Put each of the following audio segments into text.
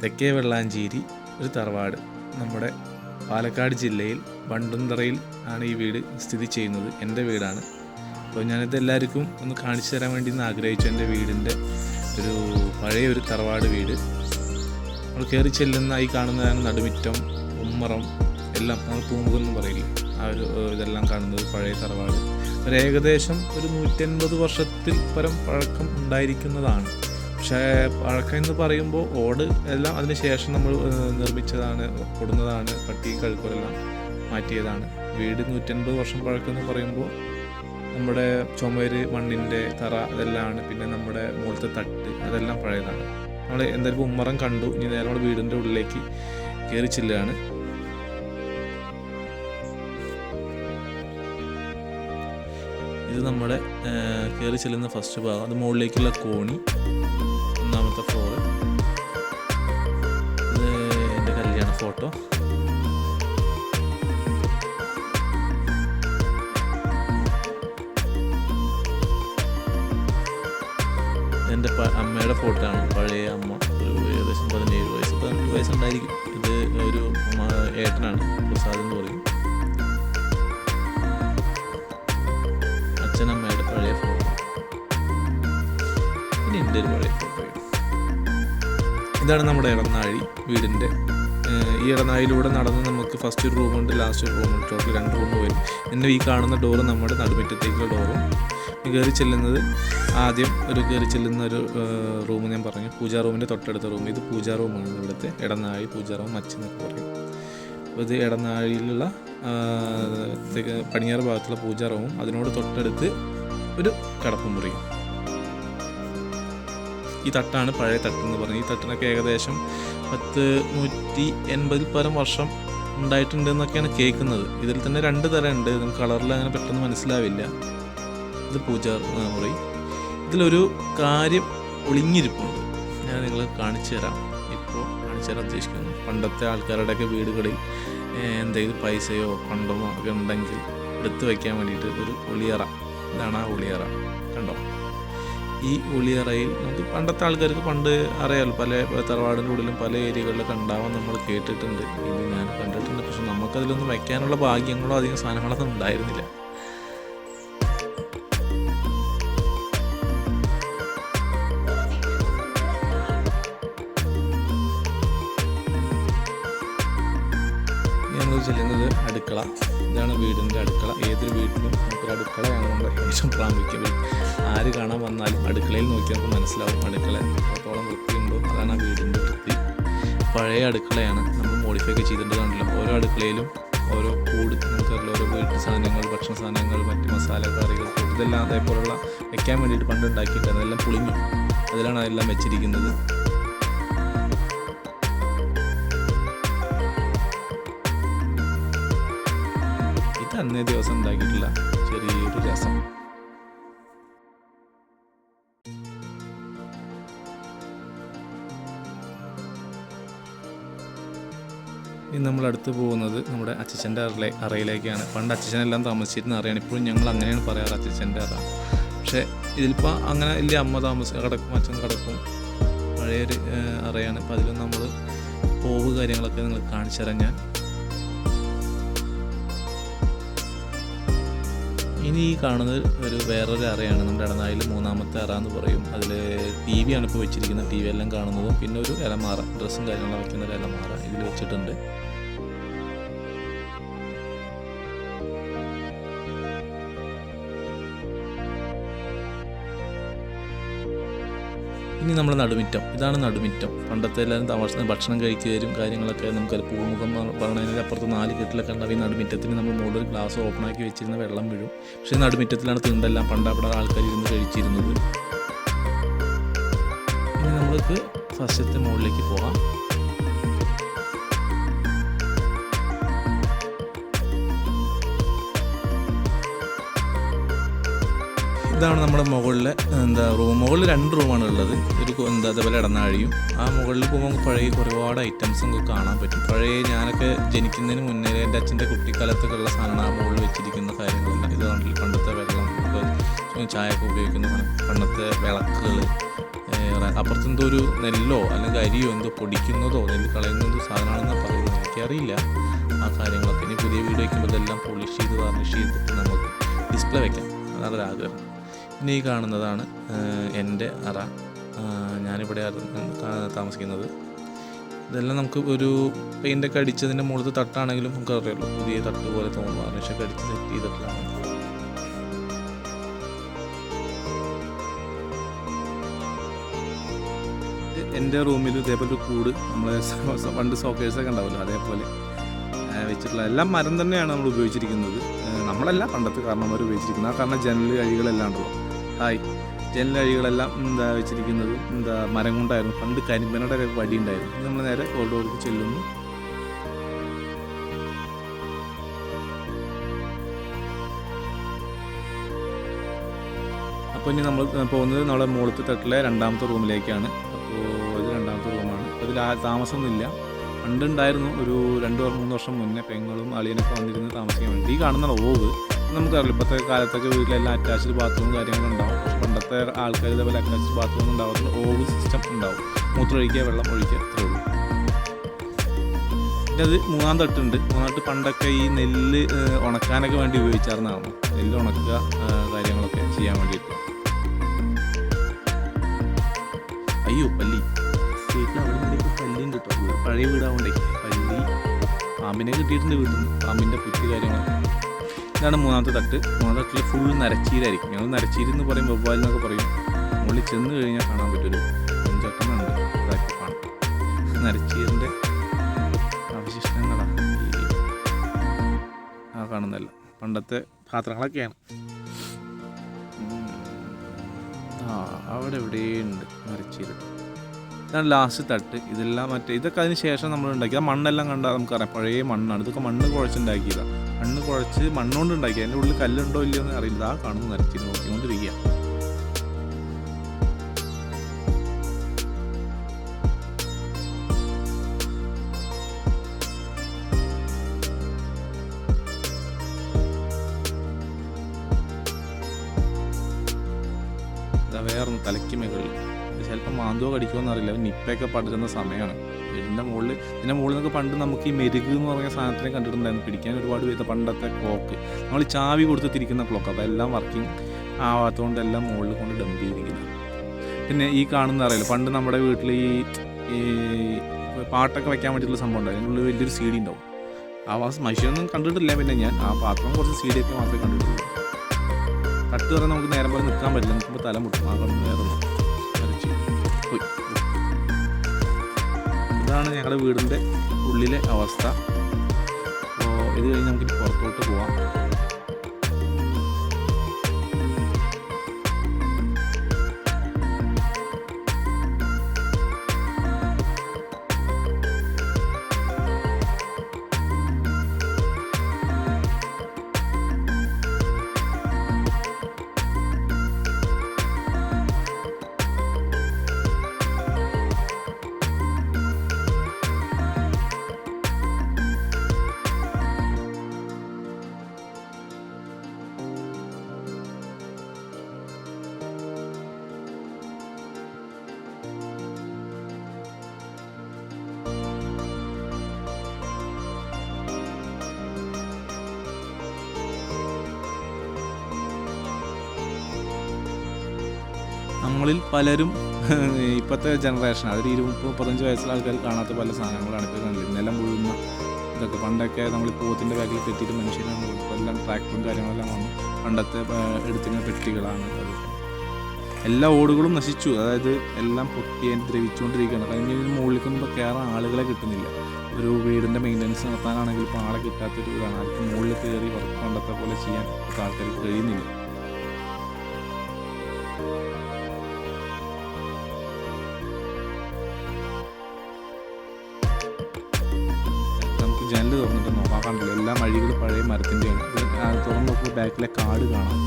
തെക്കേ വെള്ളാഞ്ചേരി ഒരു തറവാട്. നമ്മുടെ പാലക്കാട് ജില്ലയിൽ വണ്ടുന്തറയിൽ ആണ് ഈ വീട് സ്ഥിതി ചെയ്യുന്നത്. എൻ്റെ വീടാണ്. അപ്പോൾ ഞാനിത് എല്ലാവർക്കും ഒന്ന് കാണിച്ചു തരാൻ വേണ്ടി ആഗ്രഹിച്ചു. എൻ്റെ വീടിൻ്റെ ഒരു പഴയ ഒരു തറവാട് വീട്. നമ്മൾ കയറി ചെല്ലുന്ന ഈ കാണുന്നതാണ് നടുമിറ്റം, ഉമ്മറം എല്ലാം. നമ്മൾ പൂമുഖം എന്ന് പറയില്ലേ, ആ ഒരു ഇതെല്ലാം കാണുന്നത് പഴയ തറവാട്. ഒരു ഏകദേശം ഒരു 150 വർഷത്തിൽ പരം പഴക്കം ഉണ്ടായിരിക്കുന്നതാണ്. പക്ഷേ പഴക്കം എന്ന് പറയുമ്പോൾ ഓട് എല്ലാം അതിന് ശേഷം നമ്മൾ നിർമ്മിച്ചതാണ്, കൊടുന്നതാണ്. പട്ടിയും കഴുക്കലെല്ലാം മാറ്റിയതാണ്. വീട് 150 വർഷം പഴക്കം എന്ന് പറയുമ്പോൾ നമ്മുടെ ചുമര്, മണ്ണിൻ്റെ തറ അതെല്ലാമാണ്. പിന്നെ നമ്മുടെ മുകളിലത്തെ തട്ട് അതെല്ലാം പഴയതാണ്. നമ്മൾ എന്തായാലും ഉമ്മറം കണ്ടു. ഇനി നേരെ നമ്മുടെ വീടിൻ്റെ ഉള്ളിലേക്ക് കയറി ചെല്ലുകയാണ്. ഇത് നമ്മുടെ കയറി ചെല്ലുന്ന ഫസ്റ്റ് ഭാഗം. അത് മുകളിലേക്കുള്ള കോണി, ഒന്നാമത്തെ ഫ്ലോറ്. ഇത് എൻ്റെ കല്യാണ ഫോട്ടോ. എൻ്റെ അമ്മയുടെ ഫോട്ടോ ആണ്. പഴയ അമ്മ, ഒരു ഏകദേശം 17 വയസ്സ് 18 വയസ്സുണ്ടായിരിക്കും. ഇത് ഒരു ഏട്ടനാണ്, പ്രസാദ് എന്ന് പറയും. അച്ഛനമ്മയുടെ പഴയ ഫോട്ടോ. പിന്നെ എൻ്റെ ഒരു പഴയ ഫോട്ടോ. ഇതാണ് നമ്മുടെ ഇടനാഴി വീടിൻ്റെ. ഈ ഇടനാഴിയിലൂടെ നടന്ന് നമുക്ക് ഫസ്റ്റ് ഒരു റൂമുണ്ട്, ലാസ്റ്റ് ഒരു റൂമുണ്ട്. ടോട്ടൽ 2 റൂം വരും. പിന്നെ ഈ കാണുന്ന ഡോറ് നമ്മുടെ നടുമുറ്റത്തേക്കുള്ള ഡോറും. കയറി ചെല്ലുന്നത് ആദ്യം കയറി ചെല്ലുന്ന ഒരു റൂം ഞാൻ പറഞ്ഞു, പൂജാ റൂമിൻ്റെ തൊട്ടടുത്ത റൂം. ഇത് പൂജാ റൂമാണ്. ഇവിടുത്തെ ഇടനാഴി പൂജാ റൂം മച്ചെന്നൊക്കെ പറയും. അപ്പോൾ ഇത് ഇടനാഴിയിലുള്ള പടിഞ്ഞാറ് ഭാഗത്തുള്ള പൂജാ റൂമും അതിനോട് തൊട്ടടുത്ത് ഒരു കിടപ്പുമുറിയും. ഈ തട്ടാണ് പഴയ തട്ടെന്ന് പറഞ്ഞത്. ഈ തട്ടിനൊക്കെ ഏകദേശം 180 പരം വർഷം ഉണ്ടായിട്ടുണ്ട് എന്നൊക്കെയാണ് കേൾക്കുന്നത്. ഇതിൽ തന്നെ 2 തരം ഉണ്ട്. നമുക്ക് കളറിൽ അങ്ങനെ പെട്ടെന്ന് മനസ്സിലാവില്ല. ഇത് പൂജാ മുറി. ഇതിലൊരു കാര്യം ഒളിഞ്ഞിരിപ്പുണ്ട്. ഞാൻ നിങ്ങളെ കാണിച്ചു തരാം. ഇപ്പോൾ കാണിച്ചു തരാൻ ഉദ്ദേശിക്കുന്നു. പണ്ടത്തെ ആൾക്കാരുടെയൊക്കെ വീടുകളിൽ എന്തെങ്കിലും പൈസയോ പണ്ടമോ ഒക്കെ ഉണ്ടെങ്കിൽ എടുത്തു വയ്ക്കാൻ വേണ്ടിയിട്ട് ഒരു ഒളിയറ. ഇതാണ് ആ ഒളിയറ. കണ്ടോ? ഈ ഒളിയറയിൽ നമുക്ക് പണ്ടത്തെ ആൾക്കാർക്ക് പണ്ട് അറിയാമല്ലോ, പല തറവാടിൻ്റെ ഉള്ളിലും പല ഏരിയകളിലൊക്കെ ഉണ്ടാവാൻ നമ്മൾ കേട്ടിട്ടുണ്ട്. ഇത് ഞാൻ കണ്ടിട്ടുണ്ട്. പക്ഷെ നമുക്കതിലൊന്നും വയ്ക്കാനുള്ള ഭാഗ്യങ്ങളോ അധികം സാധനങ്ങളൊന്നും ഉണ്ടായിരുന്നില്ല. ഞങ്ങൾ ചെല്ലുന്നത് അടുക്കള. ഇതാണ് വീടിൻ്റെ അടുക്കള. ഏതൊരു വീട്ടിലും നമുക്കൊരു അടുക്കളയാണ് നമ്മുടെ ഏറ്റവും പ്രാമുഖ്യം. ആര് കാണാൻ വന്നാലും അടുക്കളയിൽ നോക്കി നമുക്ക് മനസ്സിലാവും അടുക്കള എത്രത്തോളം വൃത്തിയുണ്ടോ. അതാണ് ആ വീടിൻ്റെ വൃത്തി. പഴയ അടുക്കളയാണ്. നമ്മൾ മോഡിഫൈ ഒക്കെ ചെയ്തിട്ട് കാണില്ല. ഓരോ അടുക്കളയിലും ഓരോ കൂട്, നമുക്കറിയില്ല, ഓരോ വീട്ടു സാധനങ്ങൾ, ഭക്ഷണ സാധനങ്ങൾ, മറ്റ് മസാല കറികൾ, ഇതെല്ലാം അതേപോലുള്ള വെക്കാൻ വേണ്ടിയിട്ട് പണ്ട് ഉണ്ടാക്കിയിട്ട് അതെല്ലാം പുളിഞ്ഞു. അതിലാണ് അതെല്ലാം വെച്ചിരിക്കുന്നത്. അന്നേ ദിവസം ഉണ്ടാക്കിയിട്ടുള്ള ചെറിയൊരു രസം. ഇനി നമ്മൾ അടുത്ത് പോകുന്നത് നമ്മുടെ അച്ഛൻ്റെ അറയിലേക്കാണ്. പണ്ട് അച്ഛനെല്ലാം താമസിച്ചിരുന്ന അറയാണ്. ഇപ്പോഴും ഞങ്ങൾ അങ്ങനെയാണ് പറയാറ്, അച്ഛൻ്റെ അറ. പക്ഷേ ഇതിലിപ്പോൾ അങ്ങനെ ഇല്ല. അമ്മ കിടക്കും, അച്ഛൻ കിടക്കും. പഴയൊരു അറയാണ്. അപ്പോൾ അതിലും നമ്മൾ പോവ് കാര്യങ്ങളൊക്കെ നിങ്ങൾ കാണിച്ചു തരാം ഞാൻ. ഇനി ഈ കാണുന്നത് വേറൊരു അറയാണ്. നമ്മുടെ ഇടനാഴിയിൽ 3ാമത്തെ അറ എന്ന് പറയും. അതിൽ TV ആണ് ഇപ്പോൾ വെച്ചിരിക്കുന്നത്. TV എല്ലാം കാണുന്നതും പിന്നെ ഒരു ഇലമാറ, ഡ്രസ്സും കാര്യങ്ങളൊക്കെ വയ്ക്കുന്ന ഒരു ഇലമാറ ഇതിൽ വെച്ചിട്ടുണ്ട്. ഇനി നമ്മുടെ നടുമിറ്റം. ഇതാണ് നടുമിറ്റം. പണ്ടത്തെ എല്ലാവരും താമസിക്കുന്ന ഭക്ഷണം കഴിക്കുകയും കാര്യങ്ങളൊക്കെ നമുക്ക് പൂമുഖം പറഞ്ഞതിൻ്റെ അപ്പുറത്ത് 4 കെട്ടിലൊക്കെ ഉണ്ടാവും. ഈ നടുമിറ്റത്തിന് നമ്മൾ മുകളിൽ ഗ്ലാസ് ഓപ്പണാക്കി വെച്ചിരുന്ന വെള്ളം വീഴും. പക്ഷേ നടുമിറ്റത്തിലാണ് തിണ്ടെല്ലാം പണ്ട് അവിടെ ആൾക്കാർ ഇരുന്ന് കഴിച്ചിരുന്നത്. ഇനി നമ്മൾക്ക് ഫസ്റ്റത്തെ മുകളിലേക്ക് പോകാം. ഇതാണ് നമ്മുടെ മുകളിലെ മുകളിൽ 2 റൂമാണ് ഉള്ളത്. അതേപോലെ ഇടനാഴിയും. ആ മുകളിൽ പോകുമ്പോൾ നമുക്ക് പഴയ ഒരുപാട് ഐറ്റംസ് നമുക്ക് കാണാൻ പറ്റും. പഴയ ഞാനൊക്കെ ജനിക്കുന്നതിന് മുന്നേ എൻ്റെ അച്ഛൻ്റെ കുട്ടിക്കാലത്തൊക്കെ ഉള്ള സാധനമാണ് ആ മുകളിൽ വെച്ചിരിക്കുന്ന കാര്യങ്ങളെല്ലാം. ഇതാണെങ്കിൽ പണ്ടത്തെ വെള്ളം, ചായയൊക്കെ ഉപയോഗിക്കുന്ന സാധനം, പണ്ടത്തെ വിളക്കുകൾ, കയറാൻ. അപ്പുറത്തെന്തോ ഒരു നെല്ലോ അല്ലെങ്കിൽ അരിയോ എന്തോ പൊടിക്കുന്നതോ നെല്ല് കളയുന്നതോ സാധനമാണെന്നാണ് പറയുന്നത്. എനിക്കറിയില്ല ആ കാര്യങ്ങളൊക്കെ. ഇനി പുതിയ വീട് വയ്ക്കുമ്പോൾ ഇതെല്ലാം പോളിഷ് ചെയ്ത് വാർണിഷ് ചെയ്തിട്ട് നമുക്ക് ഡിസ്പ്ലേ വയ്ക്കാം. അതാണ് ഒരാഗ്രഹം. പിന്നെ ഈ കാണുന്നതാണ് എൻ്റെ അറ. ഞാനിവിടെയാണ് താമസിക്കുന്നത്. ഇതെല്ലാം നമുക്ക് ഒരു പെയിൻ്റൊക്കെ അടിച്ചതിൻ്റെ മുകളിലത്തെ തട്ടാണെങ്കിലും നമുക്ക് അറിയാമല്ലോ, പുതിയ തട്ട് പോലെ തോന്നും. വാർണിഷൊക്കെ അടിച്ച് സെറ്റ് ചെയ്തിട്ടുള്ളതാണ്. എൻ്റെ റൂമിൽ ഇതേപോലെ ഒരു കൂട് നമ്മളെ പണ്ട് സോക്കേഴ്സൊക്കെ ഉണ്ടാവുമല്ലോ അതേപോലെ വെച്ചിട്ടുള്ള എല്ലാം മരം തന്നെയാണ് നമ്മൾ ഉപയോഗിച്ചിരിക്കുന്നത്. നമ്മളല്ല, പണ്ടത്തെ കാരണവന്മാർ ഉപയോഗിച്ചിരിക്കുന്നത്. ആ കാരണം ജനൽ അഴികളെല്ലാം ഉണ്ടല്ലോ, ജനൽ അഴികളെല്ലാം വെച്ചിരിക്കുന്നത് മരം കൊണ്ടായിരുന്നു. പണ്ട് കരിമ്പനയുടെ വടി ഉണ്ടായിരുന്നു. നമ്മൾ നേരെ കോറിഡോർക്ക് ചെല്ലുന്നു. അപ്പോൾ ഇനി നമ്മൾ പോകുന്നത് നമ്മളെ മുകളിലത്തെ തട്ടിലെ രണ്ടാമത്തെ റൂമിലേക്കാണ്. അപ്പോൾ ഇത് രണ്ടാമത്തെ റൂമാണ്. അതിൽ താമസമൊന്നുമില്ല. പണ്ടുണ്ടായിരുന്നു, ഒരു 2-3 വർഷം മുന്നേ പെങ്ങളും അളിയനൊക്കെ വന്നിരുന്ന് താമസിക്കാൻ വേണ്ടി. ഈ കാണുന്ന ഓവ് നമുക്കറിയില്ല, ഇപ്പോഴത്തെ കാലത്തൊക്കെ വീട്ടിലെല്ലാം അറ്റാച്ച്ഡ് ബാത്റൂം കാര്യങ്ങളും ഉണ്ടാവും. പക്ഷെ പണ്ടത്തെ ആൾക്കാർ ഇതേപോലെ അറ്റാച്ച്ഡ് ബാത്റൂം ഉണ്ടാവാത്ത ഓവ് സിസ്റ്റം ഉണ്ടാവും. മൂത്രം ഒഴിക്കുക, വെള്ളം ഒഴിക്കുക, അത്രേ ഉള്ളൂ. പിന്നെ അത് 3-ാം തട്ടുണ്ട്. 3-ാം തട്ട് പണ്ടൊക്കെ ഈ നെല്ല് ഉണക്കാനൊക്കെ വേണ്ടി ഉപയോഗിച്ചായിരുന്നതാണ്. നെല്ല് ഉണക്കുക കാര്യങ്ങളൊക്കെ ചെയ്യാൻ വേണ്ടിയിട്ട്. അയ്യോ പല്ലി വീട്ടിൽ അവിടെ ഇവിടെയൊക്കെ പല്ലിയുണ്ട് കേട്ടോ. പഴയ വീടാവണ്ടേ പല്ലി. പാമ്പിനെ കിട്ടിയിട്ടുണ്ട് വീട്ടിൽ നിന്ന്, പാമ്പിൻ്റെ പുറ്റ് കാര്യങ്ങളൊക്കെ. ഇതാണ് 3-ാമത്തെ തട്ട്. 3-ാം തട്ടിൽ ഫുൾ നരച്ചീരായിരിക്കും. ഞങ്ങൾ നരച്ചീര് എന്ന് പറയും, വവ്വാൽ എന്നൊക്കെ പറയും. മുകളിൽ ചെന്ന് കഴിഞ്ഞാൽ കാണാൻ പറ്റൊരു പഞ്ചട്ടനുണ്ട്, അതൊക്കെ കാണാം. നരച്ചീരിൻ്റെ അവശിഷ്ടങ്ങളാണ് ആ കാണുന്നതല്ല. പണ്ടത്തെ പാത്രങ്ങളൊക്കെയാണ്. അവിടെ എവിടെയുണ്ട് നരച്ചീര്. ഇതാണ് ലാസ്റ്റ് തട്ട്. ഇതെല്ലാം ഇതൊക്കെ അതിന് ശേഷം നമ്മൾ ഉണ്ടാക്കി. ആ മണ്ണെല്ലാം കണ്ടാൽ നമുക്കറിയാം പഴയ മണ്ണാണ്. ഇതൊക്കെ മണ്ണ് കുഴച്ചുണ്ടാക്കിയതാണ്. മണ്ണ് കുഴച്ച് മണ്ണുകൊണ്ട് ഉണ്ടാക്കി. അതിൻ്റെ ഉള്ളിൽ കല്ലുണ്ടോ ഇല്ലയോ എന്ന് അറിയില്ല. ആ കാണുന്നു നരച്ചീര് നോക്കിക്കൊണ്ടിരിക്കുക. വേറൊന്ന് തലയ്ക്ക് മുകളിൽ ചിലപ്പോൾ മാന്തോ കടിക്കുമോ അറിയില്ല. നിപ്പയൊക്കെ പടരുന്ന സമയമാണ്. ഇതിൻ്റെ മുകളിൽ നിന്നൊക്കെ പണ്ട് നമുക്ക് ഈ മെരുക് എന്ന് പറഞ്ഞ സാധനത്തിനെ കണ്ടിട്ടുണ്ടായിരുന്നു. പിടിക്കാൻ ഒരുപാട് പേര്. പണ്ടത്തെ ക്ലോക്ക് നമ്മൾ ചാവി കൊടുത്ത് തിരിക്കുന്ന ക്ലോക്ക്, അതെല്ലാം വർക്കിംഗ് ആവാത്തതുകൊണ്ട് എല്ലാം മുകളിൽ കൊണ്ട് ഡംപ് ചെയ്തിരിക്കുന്നത്. പിന്നെ ഈ കാണുന്ന അറിയില്ല, പണ്ട് നമ്മുടെ വീട്ടിൽ ഈ പാട്ടൊക്കെ വയ്ക്കാൻ വേണ്ടിയിട്ടുള്ള സംഭവം ഉണ്ടായി. അതിനുള്ളിൽ വലിയൊരു സി ഡി ഉണ്ടാവും. ആ മനുഷ്യനൊന്നും കണ്ടിട്ടില്ല. പിന്നെ ഞാൻ ആ പാത്രം കുറച്ച് സി ഡി ഒക്കെ മാത്രമേ കണ്ടിട്ടുള്ളൂ. തട്ട് പറഞ്ഞാൽ നമുക്ക് നേരം പോലെ നിൽക്കാൻ പറ്റില്ല. നിൽക്കുമ്പോൾ തല മുട്ടും. ആ കണ്ണ് നേരം വരച്ച് പോയി. ഇതാണ് ഞങ്ങളുടെ വീടിൻ്റെ ഉള്ളിലെ അവസ്ഥ. അപ്പോൾ ഇത് കഴിഞ്ഞ് നമുക്കിനി പുറത്തോട്ട് പോവാം. നമ്മളിൽ പലരും ഇപ്പോഴത്തെ ജനറേഷൻ, അതൊരു 20-35 വയസ്സുള്ള ആൾക്കാർ കാണാത്ത പല സാധനങ്ങളാണ് ഇപ്പോൾ കണ്ടില്ല. നിലം വീഴുന്ന ഇതൊക്കെ. പണ്ടൊക്കെ നമ്മൾ പോത്തിൻ്റെ ബാക്കിൽ കെട്ടിയിട്ട് മനുഷ്യരാണ്. എല്ലാം ട്രാക്ടറും കാര്യങ്ങളെല്ലാം വന്നു. പണ്ടത്തെ എടുത്തിരുന്ന പെട്ടികളാണ് അത്. എല്ലാ ഓടുകളും നശിച്ചു. അതായത് എല്ലാം പൊട്ടി ദ്രവിച്ചുകൊണ്ടിരിക്കുകയാണ്. കാരണം ഇതിന് മുകളിലേക്കൊന്നും കയറാൻ ആളുകളെ കിട്ടുന്നില്ല. ഒരു വീടിൻ്റെ മെയിൻ്റനൻസ് നടത്താനാണെങ്കിൽ ഇപ്പോൾ ആളെ കിട്ടാത്തൊരു ഇതാണ്. ആർക്കും മുകളിൽ കയറി വർക്ക് പണ്ടത്തെ പോലെ ചെയ്യാൻ ആൾക്കാർക്ക് കഴിയുന്നില്ല. ജനൽ തുറന്നിട്ട് നോക്കാൻ കണ്ടില്ല. എല്ലാ വഴികളും പഴയ മരത്തിൻ്റെയാണ്. അത് തുറന്ന് നോക്കുമ്പോൾ ബാക്കിലെ കാട് കാണാം.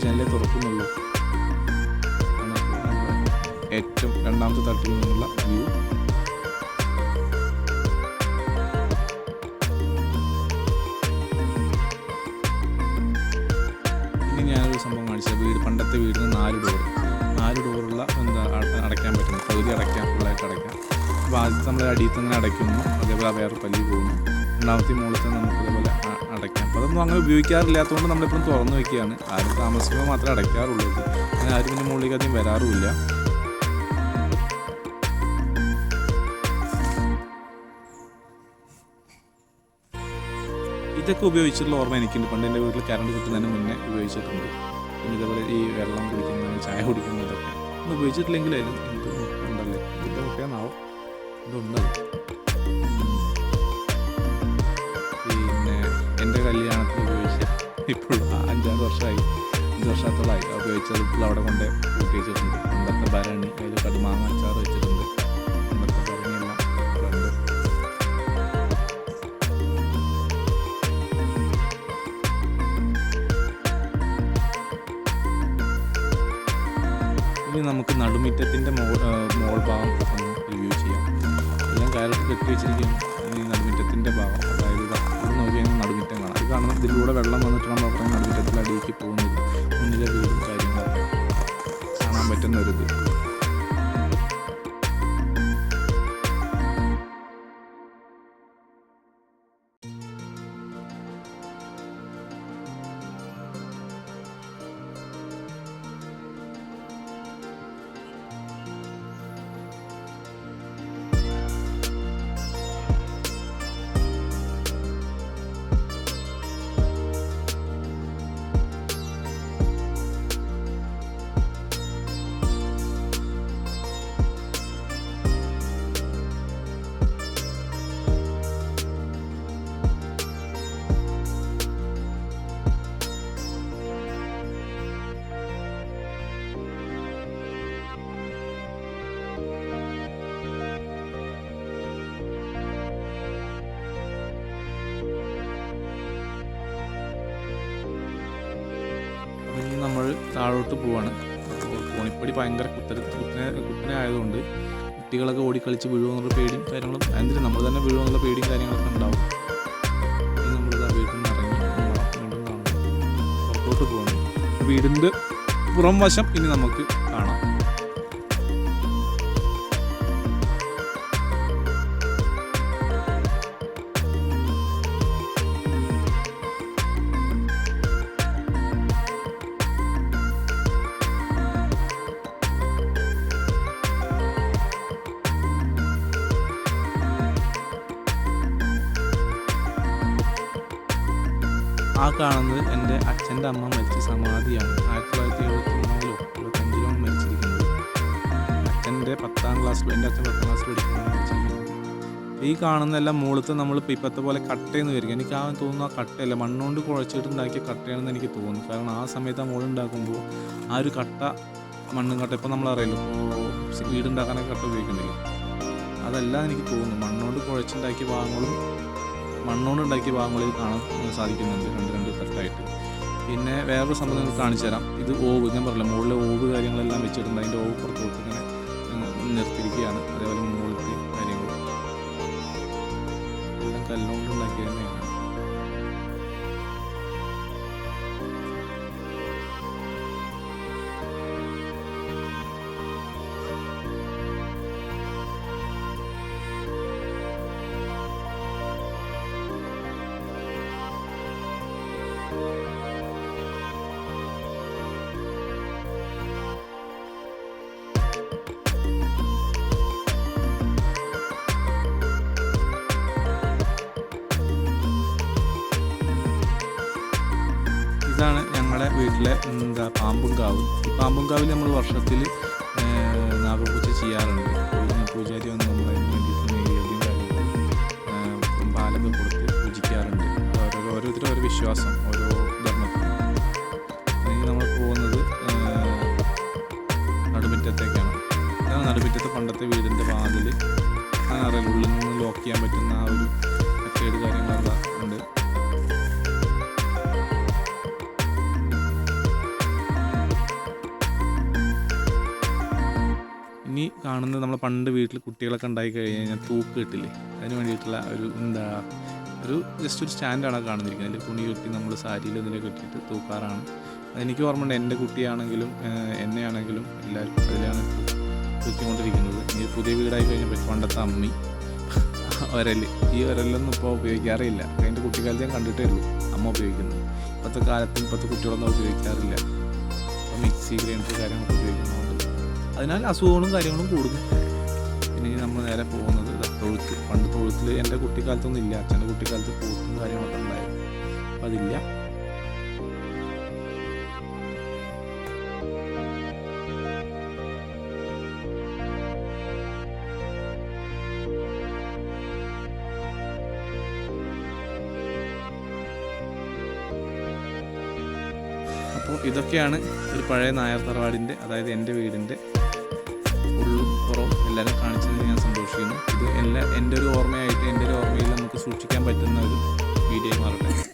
ജനലേ തുറക്കുന്നുള്ളൂ. ഏറ്റവും രണ്ടാമത്തെ തട്ടിൽ നിന്നുള്ള വ്യൂ. ഇനി ഞാനൊരു സംഭവം കാണിച്ചത്, പണ്ടത്തെ വീടിന് 4 ഡോറുള്ള ആദ്യത്തെ നമ്മൾ അടിയിൽ തന്നെ അടയ്ക്കുന്നു, അതേപോലെ വേറെ പല്ലി പോകുന്നു. രണ്ടാമത്തെ മുകളിൽ തന്നെ നമുക്ക് അതേപോലെ അടയ്ക്കാം. അപ്പോൾ അതൊന്നും അങ്ങനെ ഉപയോഗിക്കാറില്ലാത്തതുകൊണ്ട് നമ്മളിപ്പോഴും തുറന്നു വയ്ക്കുകയാണ്. ആരും താമസിക്കുമ്പോൾ മാത്രമേ അടയ്ക്കാറുള്ളൂ. അങ്ങനെ ആരും പിന്നെ മുകളിലേക്ക് അധികം വരാറുമില്ല. ഇതൊക്കെ ഉപയോഗിച്ചിട്ടുള്ള ഓർമ്മ എനിക്കുണ്ട്. പണ്ട് എൻ്റെ വീട്ടിൽ കറണ്ട് കിട്ടുന്നതിന് മുന്നേ ഉപയോഗിച്ചിട്ടുണ്ട്. പിന്നെ ഇതേപോലെ ഈ വെള്ളം കുടിക്കുന്നത്, ചായ കുടിക്കുന്നതൊക്കെ ഒന്നും ഉപയോഗിച്ചിട്ടില്ലെങ്കിലും എന്ത് ഉണ്ടല്ലേ, ഇതിൻ്റെ മുഖേന്നാവും ഇതുണ്ടത്. പിന്നെ എൻ്റെ കല്യാണത്തിന് ഉപയോഗിച്ച ഇപ്പോഴും 5-6 വർഷമായി, 5 വർഷത്തോളമായി ഉപയോഗിച്ചത്. ഇപ്പോൾ അവിടെ കൊണ്ട് കൂട്ടി വെച്ചിട്ടുണ്ട്. പണ്ടത്തെ ഭരണി, അതിൽ കടുമാങ്ങ അച്ചാർ വെച്ചിട്ടുണ്ട്. പണ്ടത്തെ ഭരണിയെല്ലാം അവിടെ ഉണ്ട്. ഇനി നമുക്ക് നടുമുറ്റത്തിൻ്റെ മോൾ ഭാഗം ഒന്ന് റിവ്യൂ ചെയ്യാം. എല്ലാം കയറിട്ട് കെട്ടി വെച്ചിരിക്കുകയാണ്. ഈ നടുമുറ്റത്തിൻ്റെ ഭാഗം, അതായത് ഇത് നോക്കിയാൽ നടുമുറ്റം കാണാം. ഇത് കാണുന്നത് ഇതിലൂടെ വെള്ളം വന്നിട്ട് നമ്മൾ പറഞ്ഞ നടുമുറ്റത്തിൽ അടിയിലേക്ക് പോകുന്നത്. മുന്നിലെ വീടും കാര്യങ്ങളൊക്കെ കാണാൻ പറ്റുന്ന ഒരിത്. നമ്മൾ താഴോട്ട് പോവാണ്. അപ്പോൾ കോണിപ്പടി ഭയങ്കര കുത്തനെ ആയതുകൊണ്ട് കുട്ടികളൊക്കെ ഓടിക്കളിച്ച് വീഴുമെന്നുള്ള പേടിയും കാര്യങ്ങളും, എന്തിനും നമ്മൾ തന്നെ വീഴുമെന്നുള്ള പേടിയും കാര്യങ്ങളൊക്കെ ഉണ്ടാവും. ഇനി നമ്മളിതാ വീട്ടിൽ നിന്ന് ഇറങ്ങി വീണ്ടും കാണും, പുറത്തോട്ട് പോകണം. വീടിൻ്റെ പുറം വശം ഇനി നമുക്ക് കാണാം. ആ കാണുന്നത് എൻ്റെ അച്ഛൻ്റെ അമ്മ മരിച്ച സമാധിയാണ്. 1973-ലോ 75-ലോ മരിച്ചിരിക്കുന്നത്. അച്ഛൻ്റെ 10ാം ക്ലാസ്സിൽ, എൻ്റെ അച്ഛൻ 10ാം ക്ലാസ്സിൽ പഠിക്കുമ്പോൾ മരിച്ചിരിക്കുന്നത്. ഈ കാണുന്നതെല്ലാം മുകളിലത്തെ നമ്മളിപ്പോൾ ഇപ്പോഴത്തെ പോലെ കട്ടയെന്ന് വരിക. എനിക്ക് ആ തോന്നുന്നു ആ കട്ടയല്ല, മണ്ണുകൊണ്ട് കുഴച്ചിട്ടുണ്ടാക്കിയ കട്ടയാണെന്ന് എനിക്ക് തോന്നുന്നു. കാരണം ആ സമയത്ത് ആ മുകളുണ്ടാക്കുമ്പോൾ ആ ഒരു കട്ട, മണ്ണും കട്ട, ഇപ്പോൾ നമ്മളറിയാലോ ഇപ്പോൾ വീടുണ്ടാക്കാനൊക്കെ കട്ട ഉപയോഗിക്കുന്നില്ല, അതല്ല എനിക്ക് തോന്നുന്നു. മണ്ണുകൊണ്ട് കുഴച്ചുണ്ടാക്കിയ ഭാഗങ്ങളും മണ്ണുകൊണ്ടുണ്ടാക്കിയ ഭാഗങ്ങളിൽ കാണാൻ സാധിക്കുന്നുണ്ട്, രണ്ട് തട്ടായിട്ട്. പിന്നെ വേറൊരു സംഭവം നിങ്ങൾക്ക് കാണിച്ചു തരാം. ഇത് ഓവ്, ഞാൻ പറഞ്ഞില്ല മുകളിലെ ഓവ് കാര്യങ്ങളെല്ലാം വെച്ചിട്ടുണ്ട്. അതിൻ്റെ ഓവ് പുറത്തോട്ട് ഇങ്ങനെ നിർത്തിയിരിക്കുകയാണ്. അതേപോലെ മുകളിലത്തെ കാര്യങ്ങൾ എല്ലാം കല്ലുകൊണ്ടുണ്ടാക്കിയത് തന്നെയാണ്. ഇതാണ് ഞങ്ങളുടെ വീട്ടിലെ പാമ്പുംകാവ്. ഈ പാമ്പുംകാവിൽ നമ്മൾ വർഷത്തിൽ നാഗപൂജ ചെയ്യാറുണ്ട്. പൂജാരി വന്ന് നമ്മളെ വേണ്ടിയിട്ട് നെയ്യും കാര്യങ്ങളും പാലൊക്കെ കൊടുത്ത് പൂജിക്കാറുണ്ട്. ഓരോരുത്തരും ഓരോ വിശ്വാസം, ഓരോ ധർമ്മത്തിൽ. ഇനി നമ്മൾ പോകുന്നത് നടുമുറ്റത്തേക്കാണ്. ഇതാണ് നടുമുറ്റത്ത് പണ്ടത്തെ വീടിൻ്റെ വാതിൽ. അങ്ങനെ അറിയില്ല, ഉള്ളിൽ നിന്ന് ലോക്ക് ചെയ്യാൻ പറ്റുന്ന ആ ഒരു മെത്തേഡ് കാര്യങ്ങളൊക്കെ ഉണ്ട്. ഇനി കാണുന്നത് നമ്മൾ പണ്ട് വീട്ടിൽ കുട്ടികളൊക്കെ ഉണ്ടായി കഴിഞ്ഞാൽ തൂക്ക് കെട്ടില്ലേ, അതിന് വേണ്ടിയിട്ടുള്ള ഒരു ജസ്റ്റ് ഒരു സ്റ്റാൻഡാണ് കാണുന്നിരിക്കുന്നത്. അതിൽ തുണി കെട്ടി നമ്മൾ സാരിയിൽ ഇതിൽ കെട്ടിയിട്ട് തൂക്കാറാണ്. അതെനിക്ക് ഓർമ്മയുണ്ട്, എൻ്റെ കുട്ടിയാണെങ്കിലും എന്നെയാണെങ്കിലും എല്ലാവരും അതിലാണ് തൂക്കിക്കൊണ്ടിരിക്കുന്നത്. ഇനി പുതിയ വീടായി കഴിഞ്ഞപ്പോൾ പണ്ടത്തെ അമ്മി ഒരല്, ഈ ഒരലൊന്നും ഇപ്പോൾ ഉപയോഗിക്കാറില്ല. എൻ്റെ കുട്ടിക്കാലത്ത് ഞാൻ കണ്ടിട്ടേ ഉള്ളൂ അമ്മ ഉപയോഗിക്കുന്നത്. ഇപ്പോഴത്തെ കാലത്ത് ഇപ്പോഴത്തെ കുട്ടികളൊന്നും ഉപയോഗിക്കാറില്ല. അപ്പോൾ മിക്സി, ഗ്രൈൻഡർ കാര്യങ്ങളൊക്കെ ഉപയോഗിക്കുന്നുണ്ട്. അതിനാൽ അസുഖങ്ങളും കാര്യങ്ങളും കൂടുന്നു. പിന്നെ ഇനി നമ്മൾ നേരെ പോകുന്നത് തൊഴുത്ത്. പണ്ട് തൊഴുത്തിൽ എൻ്റെ കുട്ടിക്കാലത്തൊന്നും ഇല്ല. അച്ഛൻ്റെ കുട്ടിക്കാലത്ത് പോത്തും കാര്യങ്ങളൊക്കെ ഉണ്ടായിരുന്നു. അപ്പോൾ അതില്ല. അപ്പോൾ ഇതൊക്കെയാണ് ഒരു പഴയ നായർ തറവാടിൻ്റെ, അതായത് എൻ്റെ വീടിൻ്റെ ഉള്ളും പുറവും എല്ലാവരും കാണിച്ചതിന് ഞാൻ സന്തോഷിക്കുന്നു. ഇത് എൻ്റെ ഒരു ഓർമ്മയായിട്ട്, എൻ്റെ ഒരു ഓർമ്മയിൽ നമുക്ക് സൂക്ഷിക്കാൻ പറ്റുന്ന ഒരു വീഡിയോ മാറട്ടെ.